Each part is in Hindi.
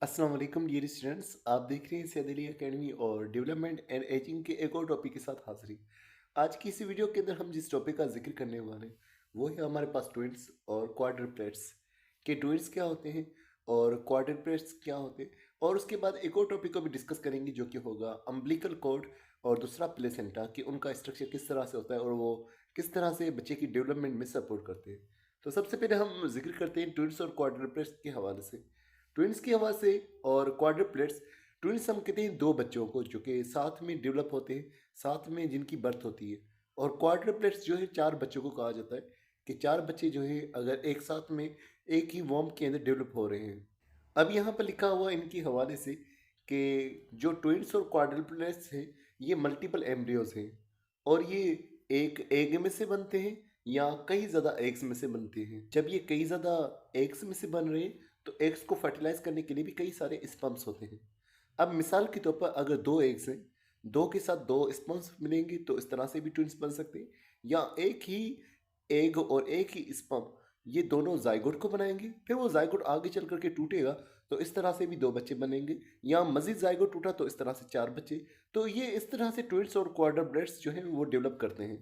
अस्सलाम वालेकुम डियर स्टूडेंट्स, आप देख रहे हैं सैयद अली एकेडमी और डेवलपमेंट एंड एजिंग के एक और टॉपिक के साथ हाजिरी। आज की इसी वीडियो के अंदर हम जिस टॉपिक का जिक्र करने वाले हैं वो है हमारे पास ट्विंस और क्वाड्रुप्लेट्स के ट्विंस क्या होते हैं और क्वाड्रुप्लेट्स क्या होते हैं। और उसके बाद एक और टॉपिक को भी डिस्कस करेंगे जो कि होगा अम्बिलिकल कॉर्ड और दूसरा प्लेसेंटा कि उनका स्ट्रक्चर किस तरह से होता है और वो किस तरह से बच्चे की डेवलपमेंट में सपोर्ट करते हैं। तो सबसे पहले हम जिक्र करते हैं ट्विंस और क्वाड्रुप्लेट्स के हवाले से। ट्विंस की हवा से और क्वाड्रुप्लेट्स, ट्विंस हम कहते हैं दो बच्चों को जो कि साथ में डेवलप होते हैं, साथ में जिनकी बर्थ होती है। और क्वाड्रुप्लेट्स जो है चार बच्चों को कहा जाता है कि चार बच्चे जो है अगर एक साथ में एक ही वॉर्म के अंदर डेवलप हो रहे हैं। अब यहाँ पर लिखा हुआ इनके हवाले से कि जो ट्विंस और क्वाड्रुप्लेट्स हैं ये मल्टीपल एम्ब्रियोज हैं और ये एक एग में से बनते हैं या कई ज़्यादा एग्स में से बनते हैं। जब ये कई ज़्यादा एग्स में से बन रहे हैं तो एग्स को फर्टिलाइज करने के लिए भी कई सारे स्पर्म्स होते हैं। अब मिसाल के तौर पर अगर दो एग्स हैं, दो के साथ दो स्पर्म्स मिलेंगे तो इस तरह से भी ट्विंस बन सकते हैं, या एक ही एग और एक ही स्पर्म ये दोनों जाइगोट को बनाएंगे, फिर वो जाइगोट आगे चल करके टूटेगा तो इस तरह से भी दो बच्चे बनेंगे, या मजीद जाइगोट टूटा तो इस तरह से चार बच्चे। तो ये इस तरह से ट्विंस और क्वाड्रुप्लेट्स जो है वो डेवलप करते हैं।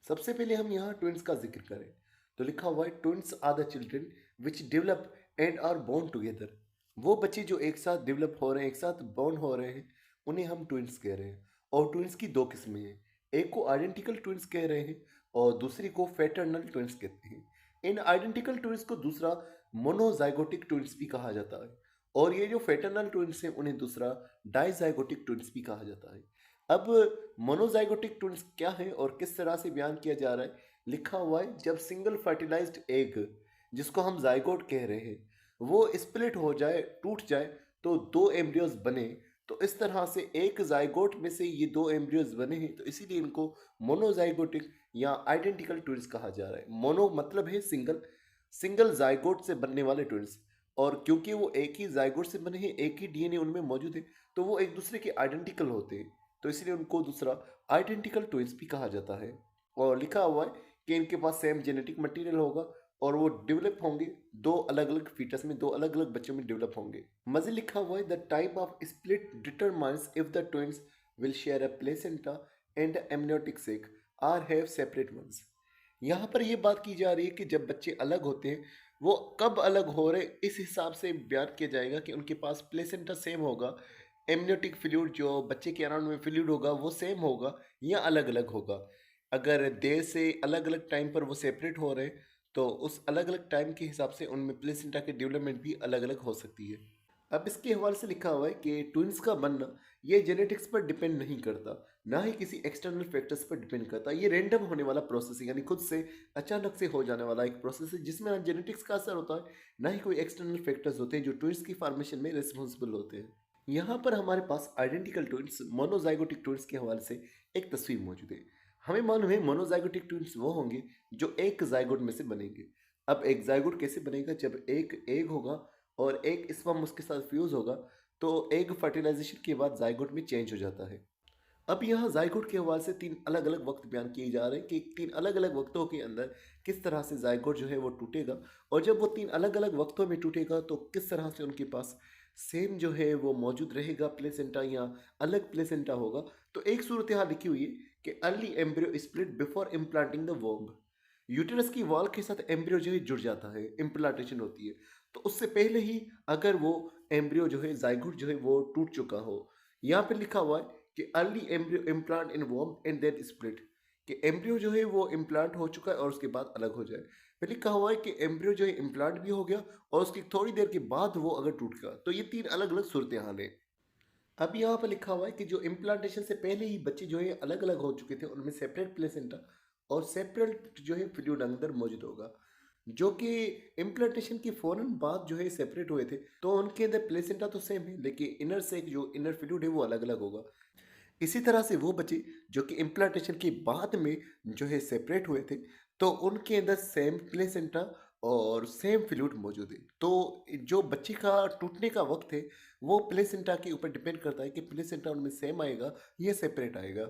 सबसे पहले हम यहाँ ट्विंस का जिक्र करें तो लिखा हुआ है twins are the children which develop and are born together. वो बच्चे जो एक साथ डेवलप हो रहे हैं, एक साथ बोर्न हो रहे हैं, उन्हें हम ट्विंस कह रहे हैं। और ट्विंस की दो किस्में हैं, एक को आइडेंटिकल ट्विंस कह रहे हैं और दूसरी को फैटर्नल ट्विंस कहते हैं। इन आइडेंटिकल ट्विंस को दूसरा मोनोजाइगोटिक ट्विंस भी कहा जाता है और ये जो फैटर्नल ट्विंस हैं उन्हें दूसरा डाइजाइगोटिक ट्विंस भी कहा जाता है। अब मोनोजाइगोटिक ट्विंस क्या है और किस तरह से बयान किया जा रहा है, लिखा हुआ है जब सिंगल फर्टिलाइज्ड एग जिसको हम जाइगोट कह रहे हैं वो स्प्लिट हो जाए, टूट जाए तो दो एम्ब्रियोज बने। तो इस तरह से एक जाइगोट में से ये दो एम्ब्रियोज बने हैं तो इसीलिए इनको मोनोजाइगोटिक या आइडेंटिकल ट्विंस कहा जा रहा है। मोनो मतलब है सिंगल, सिंगल जाइगोट से बनने वाले ट्विंस। और क्योंकि वो एक ही जाइगोट से बने हैं, एक ही डीएनए उनमें मौजूद है, तो वो एक दूसरे के आइडेंटिकल होते हैं, तो इसलिए उनको दूसरा आइडेंटिकल ट्विंस भी कहा जाता है। और लिखा हुआ है कि इनके पास सेम जेनेटिक मटेरियल होगा और वो डेवलप होंगे दो अलग अलग फीटस में, दो अलग अलग बच्चों में डेवलप होंगे। मजे लिखा हुआ है the type of split determines if the twins will share a placenta and amniotic sac or have separate ones. यहाँ पर ये बात की जा रही है कि जब बच्चे अलग होते हैं वो कब अलग हो रहे इस हिसाब से बयान किया जाएगा कि उनके पास प्लेसेंटा सेम होगा, एमनियोटिक फ्लूइड जो बच्चे के अराउंड में फ्लूइड होगा वो सेम होगा या अलग अलग होगा। अगर देर से अलग अलग टाइम पर वो सेपरेट हो रहे तो उस अलग अलग टाइम के हिसाब से उनमें प्लेसेंटा की डेवलपमेंट भी अलग अलग हो सकती है। अब इसके हवाले से लिखा हुआ है कि ट्विंस का बनना ये जेनेटिक्स पर डिपेंड नहीं करता, ना ही किसी एक्सटर्नल फैक्टर्स पर डिपेंड करता। ये रैंडम होने वाला प्रोसेस है, यानी खुद से अचानक से हो जाने वाला एक प्रोसेस है जिसमें ना जेनेटिक्स का असर होता है ना ही कोई एक्सटर्नल फैक्टर्स होते हैं जो ट्विंस की फॉर्मेशन में रिस्पॉन्सिबल होते हैं। यहाँ पर हमारे पास आइडेंटिकल ट्विंस मोनोजाइगोटिक ट्विंस के हवाले से एक तस्वीर मौजूद है। हमें मालूम है मोनोजाइगोटिक ट्विंस वो होंगे जो एक जाइगोट में से बनेंगे। अब एक जाइगोट कैसे बनेगा, जब एक एग होगा और एक स्पर्म उसके साथ फ्यूज होगा तो एग फर्टिलाइजेशन के बाद जाइगोट में चेंज हो जाता है। अब यहाँ जाइगोट के हवाले से तीन अलग अलग वक्त बयान किए जा रहे हैं कि तीन अलग अलग वक्तों के अंदर किस तरह से जाइगोट जो है वो टूटेगा, और जब वो तीन अलग अलग वक्तों में टूटेगा तो किस तरह से उनके पास सेम जो है वो मौजूद रहेगा प्लेसेंटा या अलग प्लेसेंटा होगा। तो एक सूरत यहाँ लिखी हुई है कि early embryo split before implanting the womb. Uterus की वॉल के साथ एम्ब्रियो जो है जुड़ जाता है, इम्प्लांटेशन होती है, तो उससे पहले ही अगर वो एम्ब्रियो जो है जाइगोट जो है वो टूट चुका हो। यहाँ पे लिखा हुआ है कि अर्ली एम्ब्रियो इम्प्लांट इन वॉर्म एंड देन स्प्लिट, कि एम्ब्रियो जो है वो इम्प्लांट हो चुका है और उसके बाद अलग हो जाए। फिर लिखा हुआ है कि एम्ब्रियो जो है इम्प्लांट भी हो गया और उसकी थोड़ी देर के बाद वो अगर टूट गया। तो ये तीन अलग अलग सूरत हाल है। अब यहाँ पर लिखा हुआ है कि जो इम्प्लांटेशन से पहले ही बच्चे जो है अलग अलग हो चुके थे उनमें सेपरेट प्लेसेंटा और सेपरेट जो है फ्लूइड अंदर मौजूद होगा। जो कि इम्प्लांटेशन की फौरन बाद जो है सेपरेट हुए थे तो उनके अंदर प्लेसेंटा तो सेम है लेकिन इनर से जो इनर फ्लूइड है वो अलग अलग होगा। इसी तरह से वो बच्चे जो कि इम्प्लांटेशन के बाद में जो है सेपरेट हुए थे तो उनके अंदर सेम प्लेसेंटा और सेम फ्लूइड मौजूद है। तो जो बच्चे का टूटने का वक्त है वो प्लेसेंटा के ऊपर डिपेंड करता है कि प्लेसेंटा उनमें सेम आएगा या सेपरेट आएगा।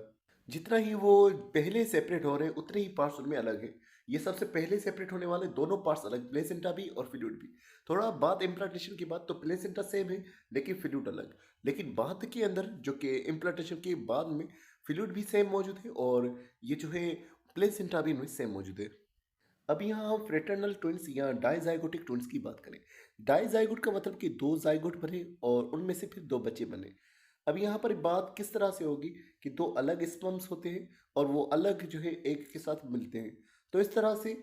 जितना ही वो पहले सेपरेट हो रहे हैं उतने ही पार्ट्स उनमें अलग है। ये सबसे पहले सेपरेट होने वाले दोनों पार्ट्स अलग, प्लेसेंटा भी और फ्लूइड भी। थोड़ा बाद इम्प्लांटेशन के बाद तो प्लेसेंटा सेम है लेकिन फ्लूइड अलग, लेकिन बाद के अंदर जो कि इम्प्लांटेशन के बाद में फ्लूइड भी सेम मौजूद है और ये जो है प्लेसेंटा भी इनमें सेम मौजूद है। अब यहाँ हम फ्रेटर्नल ट्विंस या डाइजाइगोटिक ट्विंस की बात करें। डाइजाइगोट का मतलब कि दो जाइगोट बने और उनमें से फिर दो बच्चे बने। अब यहाँ पर बात किस तरह से होगी कि दो अलग स्पर्म्स होते हैं और वो अलग जो है एक के साथ मिलते हैं। तो इस तरह से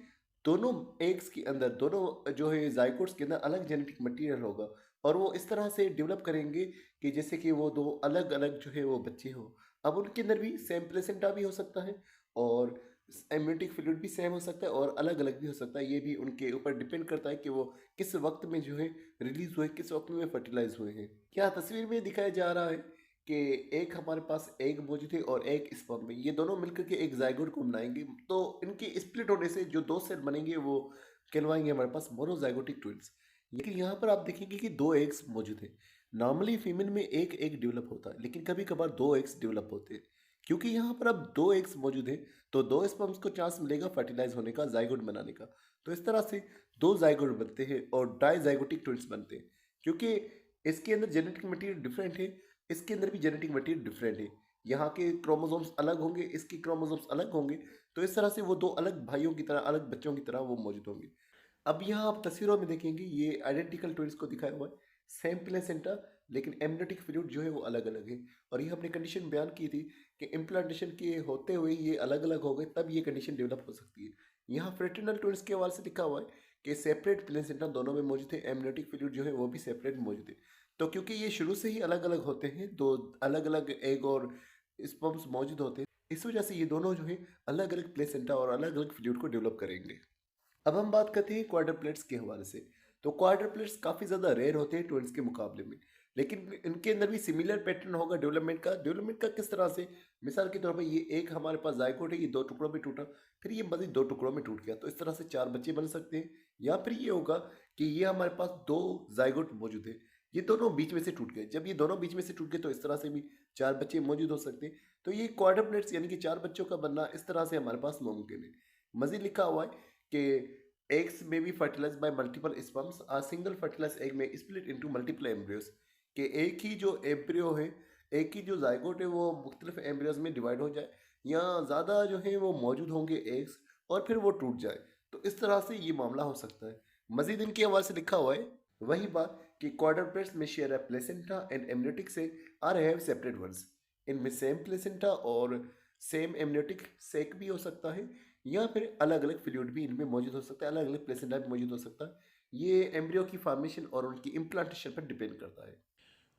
दोनों एग्स के अंदर, दोनों जो है जाइगोट्स के अंदर अलग जेनेटिक मटेरियल होगा और वो इस तरह से डेवलप करेंगे कि जैसे कि वो दो अलग अलग जो है वो बच्चे हो। अब उनके अंदर भी सेम प्लेसेंटा भी हो सकता है और एम्नियोटिक फ्लूइड भी सेम हो सकता है और अलग अलग भी हो सकता है। ये भी उनके ऊपर डिपेंड करता है कि वो किस वक्त में जो है रिलीज हुए, किस वक्त में फर्टिलाइज हुए हैं। क्या तस्वीर में दिखाया जा रहा है कि एक हमारे पास एग मौजूद है और एक स्पर्म में, ये दोनों मिलकर के एक जाइगोट को बनाएंगे। तो इनके स्प्लिट होने से जो दो सेल बनेंगे वो कहलवाएंगे हमारे पास मोनोजाइगोटिक ट्विंस। लेकिन यहाँ पर आप देखेंगे कि दो एग्स मौजूद है। नॉर्मली फीमेल में एक एग डेवलप होता है लेकिन कभी कभार दो एग्स डेवलप होते हैं। क्योंकि यहाँ पर अब दो एग्स मौजूद है तो दो स्पर्म्स को चांस मिलेगा फर्टिलाइज होने का, जाइगोट बनाने का। तो इस तरह से दो जाइगोट बनते हैं और डाइजाइगोटिक ट्विंस बनते हैं। क्योंकि इसके अंदर जेनेटिक मटेरियल डिफरेंट है, इसके अंदर भी जेनेटिक मटेरियल डिफरेंट है। यहाँ के क्रोमोसोम्स अलग होंगे, इसके क्रोमोसोम्स अलग होंगे। तो इस तरह से वो दो अलग भाइयों की तरह, अलग बच्चों की तरह वो मौजूद होंगे। अब यहाँ आप तस्वीरों में देखेंगे ये आइडेंटिकल ट्विंस को दिखाया हुआ है, सेम प्लेसेंटा लेकिन एमनियोटिक फ्लूइड जो है वो अलग अलग है। और ये हमने कंडीशन बयान की थी कि इम्प्लांटेशन के होते हुए ये अलग अलग हो गए तब ये कंडीशन डेवलप हो सकती है। यहाँ फ्रेटर्नल ट्विंस के हवाले से लिखा हुआ है कि सेपरेट प्लेसेंटा दोनों में मौजूद है, एमनियोटिक फ्लूइड जो है वो भी सेपरेट मौजूद है। तो क्योंकि ये शुरू से ही अलग अलग होते हैं, दो अलग अलग एग और स्पर्म्स मौजूद होते हैं, इस वजह से ये दोनों जो है अलग अलग प्लेसेंटा और अलग अलग फ्लूइड को डेवलप करेंगे। अब हम बात करते हैं क्वाड्रप्लेट्स के हवाले से। तो क्वाड्रप्लेट्स काफ़ी ज़्यादा रेयर होते हैं ट्विंस के मुकाबले में, लेकिन इनके अंदर भी सिमिलर पैटर्न होगा डेवलपमेंट का किस तरह से। मिसाल के तौर पर ये एक हमारे पास जाइगोट है, ये दो टुकड़ों में टूटा, फिर ये मजीद दो टुकड़ों में टूट गया, तो इस तरह से चार बच्चे बन सकते हैं। या फिर ये होगा कि ये हमारे पास दो जाइगोट मौजूद है, ये दोनों बीच में से टूट गए। जब ये दोनों बीच में से टूट गए तो इस तरह से भी चार बच्चे मौजूद हो सकते हैं। तो ये क्वाड्रप्लेट्स यानी कि चार बच्चों का बनना इस तरह से हमारे पास मुमकिन है। मजीद लिखा हुआ है कि eggs may be fertilized by multiple sperms. A single fertilized egg may split into multiple embryos. कि एक ही जो एम्ब्रियो है, एक ही जो जाइगोट है वो मुख्तलिफ एम्ब्रियोज में डिवाइड हो जाए या ज़्यादा जो है वो मौजूद होंगे एग्स और फिर वो टूट जाए। तो इस तरह से ये मामला हो सकता है। मजीद इनके हवाले से लिखा हुआ है वही बात कि क्वाड्रप्लेट्स में शेयर है प्लेसेंटा एंड एमनियोटिक से आर हैव सेपरेट वंस। इनमें सेम प्लेसेंटा और सेम एमनियोटिक सेक भी हो सकता है या फिर अलग अलग फ्लूइड भी इनमें मौजूद हो सकता है, अलग अलग प्लेसेंटा भी मौजूद हो सकता है। ये एम्ब्रियो की फॉर्मेशन और उनकी इम्प्लांटेशन पर डिपेंड करता है।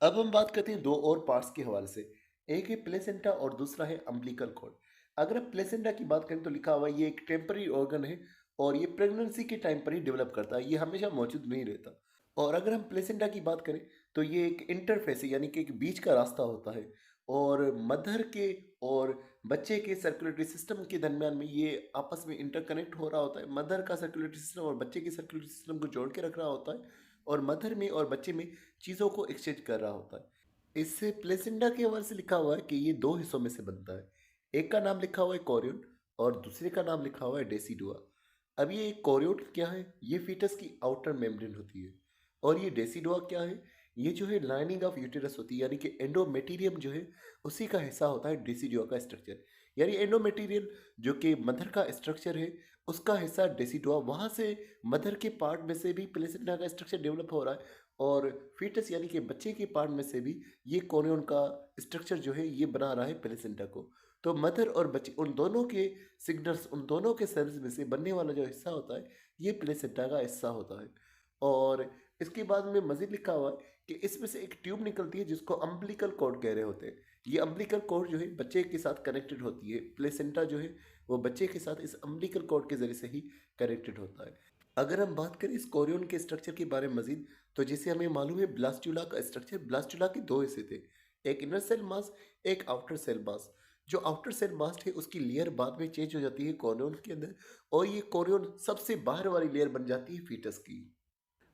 अब हम बात करते हैं दो और पार्ट्स के हवाले से। एक है प्लेसेंटा और दूसरा है अम्बिलिकल कॉर्ड। अगर हम प्लेसेंटा की बात करें तो लिखा हुआ है ये एक टेम्पररी ऑर्गन है और ये प्रेगनेंसी के टाइम पर ही डेवलप करता है, ये हमेशा मौजूद नहीं रहता। और अगर हम प्लेसेंटा की बात करें तो ये एक इंटरफेस है यानी कि एक बीच का रास्ता होता है और मदर के और बच्चे के सर्कुलेटरी सिस्टम के दरमियान में ये आपस में इंटरकनेक्ट हो रहा होता है। मदर का सर्कुलेटरी सिस्टम और बच्चे के सर्कुलेटरी सिस्टम को जोड़ के रख रहा होता है और मदर में और बच्चे में चीज़ों को एक्सचेंज कर रहा होता है। इससे प्लेसेंटा के हवाले से लिखा हुआ है कि ये दो हिस्सों में से बनता है। एक का नाम लिखा हुआ है कोरियन और दूसरे का नाम लिखा हुआ है डेसिडुआ। अब ये कोरियन क्या है, ये फीटस की आउटर मेम्ब्रेन होती है और ये डेसिडुआ क्या है, ये जो है लाइनिंग ऑफ यूटेरस होती है यानी कि एंडोमेटीरियम जो है उसी का हिस्सा होता है डेसिडुआ का स्ट्रक्चर। यानी एंडोमेटीरियल जो कि मदर का स्ट्रक्चर है उसका हिस्सा डेसिडुआ, वहाँ से मदर के पार्ट में से भी प्लेसेंटा का स्ट्रक्चर डेवलप हो रहा है और फीटस यानी कि बच्चे के पार्ट में से भी ये कोरियन का स्ट्रक्चर जो है ये बना रहा है प्लेसेंटा को। तो मदर और बच्चे उन दोनों के सिग्नल्स, उन दोनों के सेल्स में से बनने वाला जो हिस्सा होता है ये प्लेसेंटा का हिस्सा होता है। और इसके बाद में मजीद लिखा हुआ है कि इसमें से एक ट्यूब निकलती है जिसको अम्बिलिकल कॉर्ड कह रहे होते हैं। ये अम्बिलिकल कॉर्ड जो है बच्चे के साथ कनेक्टेड होती है, प्लेसेंटा जो है वो बच्चे के साथ इस अम्बिलिकल कॉर्ड के जरिए से ही कनेक्टेड होता है। अगर हम बात करें इस कोरियन के स्ट्रक्चर के बारे में मजीद, तो जैसे हमें मालूम है ब्लास्टुला का स्ट्रक्चर, ब्लास्टुला के दो हिस्से थे, एक इनर सेल मास, एक आउटर सेल मास। जो आउटर सेल मास है उसकी लेयर बाद में चेंज हो जाती है कोरियन के अंदर और ये कोरियन सबसे बाहर वाली लेयर बन जाती है फीटस की।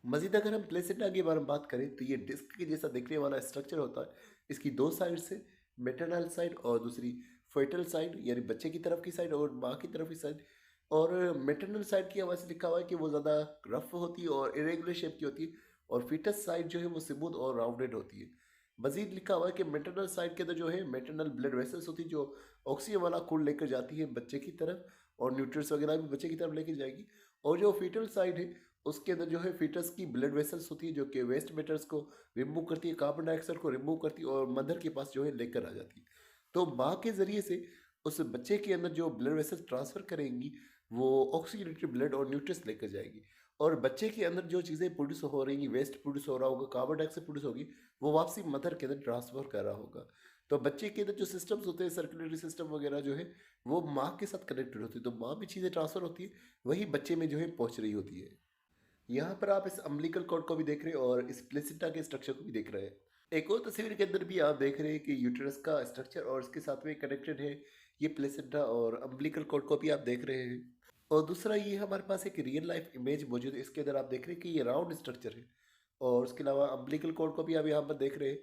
मजीद अगर हम प्लेसेंटा के बारे में बात करें तो ये डिस्क के जैसा दिखने वाला स्ट्रक्चर होता है। इसकी दो साइड से, मेटरनल साइड और दूसरी फर्टल साइड यानी बच्चे की तरफ की साइड और माँ की तरफ की साइड, और मैटरनल साइड की हवाले से लिखा हुआ है कि वो ज़्यादा रफ होती है और इरेगुलर शेप की होती है, और फीटस साइड जो है वो स्मूथ और राउंडेड होती है। मजीद लिखा हुआ है कि मैटरनल साइड के अंदर जो है मैटरनल ब्लड वेसल्स होती है, जो ऑक्सीजन वाला खून लेकर जाती है बच्चे की तरफ, और न्यूट्रिएंट्स वगैरह भी बच्चे की तरफ लेकर जाएगी। और जो फीटल साइड है उसके अंदर जो है फीटस की ब्लड वेसल्स होती है, जो कि वेस्ट मैटर्स को रिमूव करती है, कार्बन डाइऑक्साइड को रिमूव करती है, और मदर के पास जो है लेकर आ जाती है। तो माँ के ज़रिए से उस बच्चे के अंदर जो ब्लड वेसल्स ट्रांसफ़र करेंगी, वो ऑक्सीजनेटेड ब्लड और न्यूट्रिएंट्स लेकर जाएगी। और बच्चे के अंदर जो चीज़ें प्रोड्यूस हो रही हैं, वेस्ट प्रोड्यूस हो रहा होगा, कार्बन डाइऑक्साइड प्रोड्यूस होगी, वो वापसी मदर के अंदर ट्रांसफ़र कर रहा होगा। तो बच्चे के अंदर जो सिस्टम्स होते हैं, सर्कुलेटरी सिस्टम वगैरह जो है, वो माँ के साथ कनेक्टेड होती है। तो माँ में चीज़ें ट्रांसफ़र होती है, वही बच्चे में जो है पहुँच रही होती है। यहाँ पर आप इस अम्बिलिकल कॉर्ड को भी देख रहे हैं और इस प्लेसेंटा के स्ट्रक्चर को भी देख रहे हैं। एक और तस्वीर के अंदर भी आप देख रहे हैं कि यूटेरस का स्ट्रक्चर और इसके साथ में कनेक्टेड है ये प्लेसेंटा, और अम्बिलिकल कॉर्ड को भी आप देख रहे हैं। और दूसरा ये हमारे पास एक रियल लाइफ इमेज मौजूद है, इसके अंदर आप देख रहे हैं कि ये राउंड स्ट्रक्चर है, और उसके अलावा अम्बिलिकल कॉर्ड को भी आप यहाँ पर देख रहे हैं।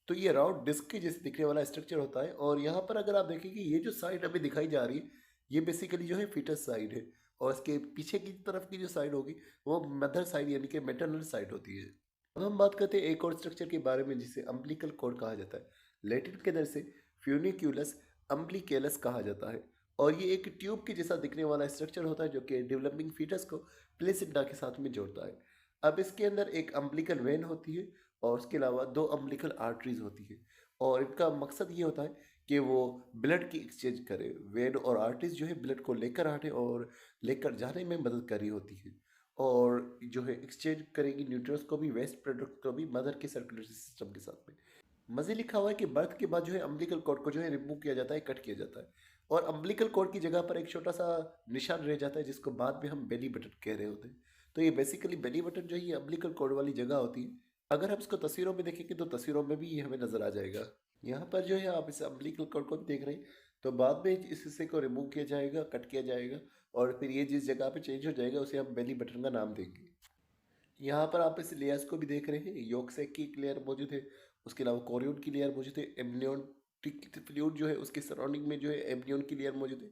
तो ये राउंड डिस्क के जैसे दिखने वाला स्ट्रक्चर होता है, और यहाँ पर अगर आप देखें कि ये जो साइड अभी दिखाई जा रही है, ये बेसिकली जो है फीटस साइड है, और इसके पीछे की तरफ की जो साइड होगी वो मदर साइड यानी कि मैटरनल साइड होती है। अब हम बात करते हैं एक और स्ट्रक्चर के बारे में जिसे अम्बिलिकल कॉर्ड कहा जाता है। लैटिन के अंदर से फ्यूनिक्यूलस अम्बिलिकेलस कहा जाता है, और ये एक ट्यूब के जैसा दिखने वाला स्ट्रक्चर होता है जो कि डेवलपिंग फीटस को प्लेसेंटा के साथ में जोड़ता है। अब इसके अंदर एक अम्बिलिकल वेन होती है, और उसके अलावा दो अम्बिलिकल आर्टरीज होती है, और इनका मकसद ये होता है कि वो ब्लड की एक्सचेंज करे। वेन और आर्टरीज जो है ब्लड को लेकर आने और लेकर जाने में मदद कर रही होती है, और जो है एक्सचेंज करेंगी न्यूट्रिएंट्स को भी, वेस्ट प्रोडक्ट को भी मदर के सर्कुलेटरी सिस्टम के साथ में। मज़े लिखा हुआ है कि बर्थ के बाद जो है अम्बिलिकल कॉर्ड को जो है रिमूव किया जाता है, कट किया जाता है, और अम्बिलिकल कॉर्ड की जगह पर एक छोटा सा निशान रह जाता है जिसको बाद में हम बेली बटन कह रहे होते हैं। तो ये बेसिकली बेली बटन जो है ये अम्बिलिकल कॉर्ड वाली जगह होती है। अगर हम इसको तस्वीरों में देखेंगे तो तस्वीरों में भी ये हमें नज़र आ जाएगा। यहाँ पर जो है आप इस अम्बिलिकल कॉर्ड को भी देख रहे हैं, तो बाद में इस हिस्से को रिमूव किया जाएगा, कट किया जाएगा, और फिर ये जिस जगह पे चेंज हो जाएगा उसे हम बेली बटन का नाम देंगे। यहाँ पर आप इस लेयर्स को भी देख रहे हैं, योक सैक की एक लेयर मौजूद है, उसके अलावा कोरियन की लेयर मौजूद है, एमनियोटिक फ्लूइड जो है उसके सराउंडिंग में जो है एमनियन की लेयर मौजूद है।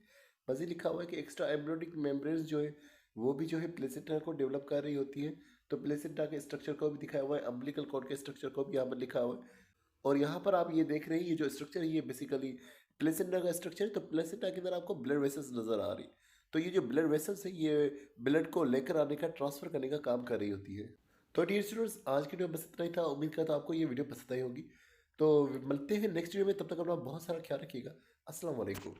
मज़े लिखा हुआ है कि एक्स्ट्रा एम्ब्रियोनिक मेम्ब्रेन्स जो है वो भी जो है प्लेसेंटा को डेवलप कर रही होती है। तो प्लेसेंटा के स्ट्रक्चर को भी दिखाया हुआ है, अम्बिलिकल कॉर्ड के स्ट्रक्चर को भी यहाँ पर लिखा हुआ है। और यहाँ पर आप ये देख रहे हैं ये जो स्ट्रक्चर है ये बेसिकली प्लेसेंटा का स्ट्रक्चर है। तो प्लेसेंटा के अंदर आपको ब्लड वेसल्स नज़र आ रही, तो ये जो ब्लड वेसल्स है ये ब्लड को लेकर आने का, ट्रांसफ़र करने का काम कर रही होती है। तो डियर स्टूडेंट्स, आज की वीडियो में बस इतना ही था। उम्मीद करता हूँ आपको ये वीडियो पसंद आई होगी। तो मिलते हैं नेक्स्ट वीडियो में, तब तक अपना बहुत सारा ख्याल रखिएगा। अस्सलाम वालेकुम।